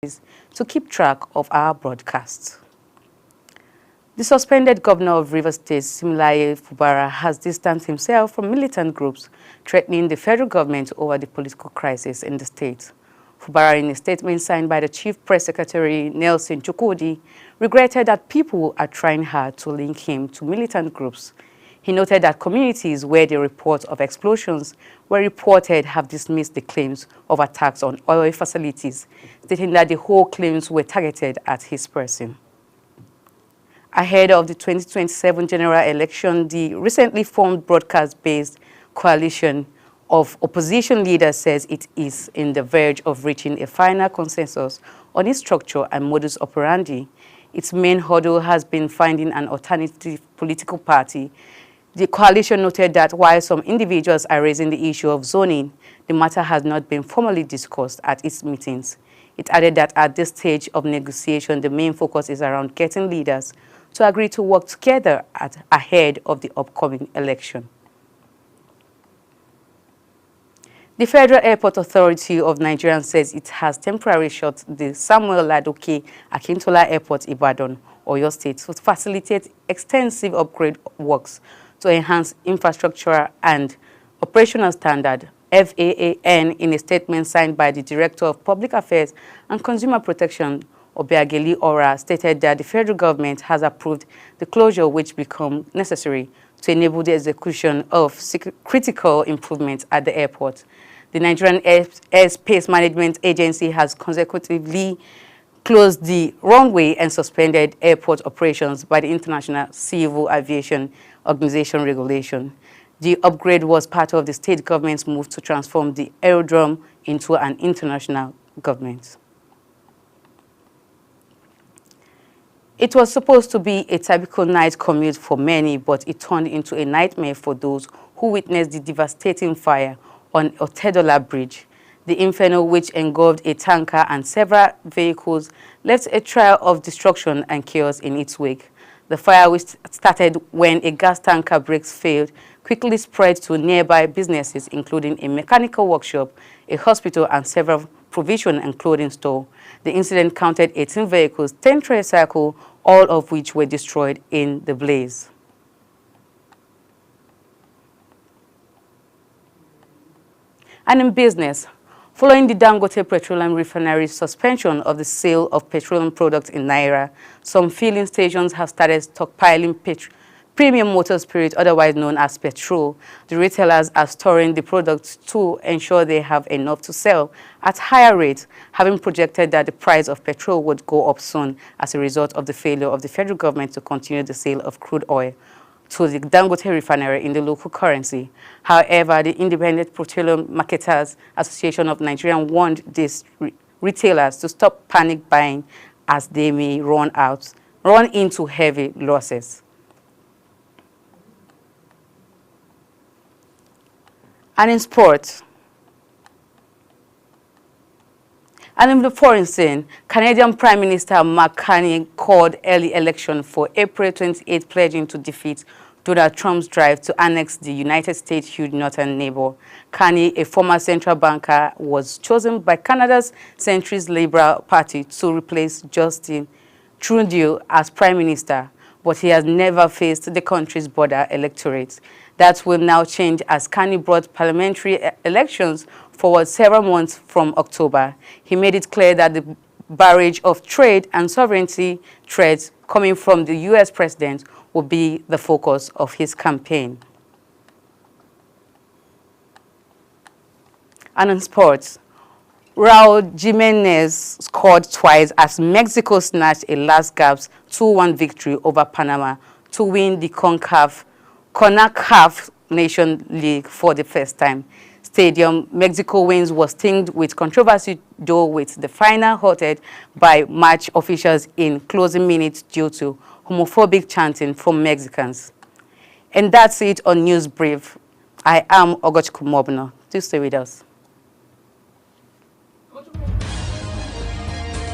to keep track of our broadcasts. The suspended governor of Rivers State, Siminalayi Fubara, has distanced himself from militant groups threatening the federal government over the political crisis in the state. Fubara, in a statement signed by the Chief Press Secretary Nelson Chukwudi, regretted that people are trying hard to link him to militant groups. He noted that communities where the reports of explosions were reported have dismissed the claims of attacks on oil facilities, stating that the whole claims were targeted at his person. Ahead of the 2027 general election, the recently formed broadcast-based coalition of opposition leaders says it is in the verge of reaching a final consensus on its structure and modus operandi. Its main hurdle has been finding an alternative political party. The coalition noted that while some individuals are raising the issue of zoning, the matter has not been formally discussed at its meetings. It added that at this stage of negotiation, the main focus is around getting leaders to agree to work together ahead of the upcoming election. The Federal Airport Authority of Nigeria says it has temporarily shut the Samuel Ladoke Akintola Airport, Ibadan, Oyo State, to facilitate extensive upgrade works to enhance infrastructure and operational standard. FAAN, in a statement signed by the Director of Public Affairs and Consumer Protection, Obiageli Ora, stated that the federal government has approved the closure which become necessary to enable the execution of critical improvements at the airport. The Nigerian Airspace Management Agency has consecutively closed the runway and suspended airport operations by the International Civil Aviation Organization regulation. The upgrade was part of the state government's move to transform the aerodrome into an international government. It was supposed to be a typical night commute for many, but it turned into a nightmare for those who witnessed the devastating fire on Otedola Bridge. The inferno, which engulfed a tanker and several vehicles, left a trail of destruction and chaos in its wake. The fire, which started when a gas tanker brakes failed, quickly spread to nearby businesses, including a mechanical workshop, a hospital, and several provision and clothing stores. The incident counted 18 vehicles, 10 tricycles, all of which were destroyed in the blaze. And in business, following the Dangote Petroleum Refinery suspension of the sale of petroleum products in Naira, some filling stations have started stockpiling premium motor spirit, otherwise known as petrol. The retailers are storing the products to ensure they have enough to sell at higher rates, having projected that the price of petrol would go up soon as a result of the failure of the federal government to continue the sale of crude oil to the Dangote Refinery in the local currency. However, the Independent Petroleum Marketers Association of Nigeria warned these retailers to stop panic buying as they may run into heavy losses. And in sports, and in the foreign scene, Canadian Prime Minister Mark Carney called early election for April 28, pledging to defeat Donald Trump's drive to annex the United States' huge northern neighbor. Carney, a former central banker, was chosen by Canada's centrist Liberal Party to replace Justin Trudeau as Prime Minister, but he has never faced the country's border electorate. That will now change as Carney brought parliamentary elections forward several months from October. He made it clear that the barrage of trade and sovereignty threats coming from the U.S. president will be the focus of his campaign. And in sports, Raul Jimenez scored twice as Mexico snatched a last-gasp 2-1 victory over Panama to win the CONCACAF Nation League for the first time. Stadium Mexico wins was tinged with controversy, though, with the final halted by match officials in closing minutes due to homophobic chanting from Mexicans. And that's it on News Brief. I am Ogochukwu Mobno. Do stay with us.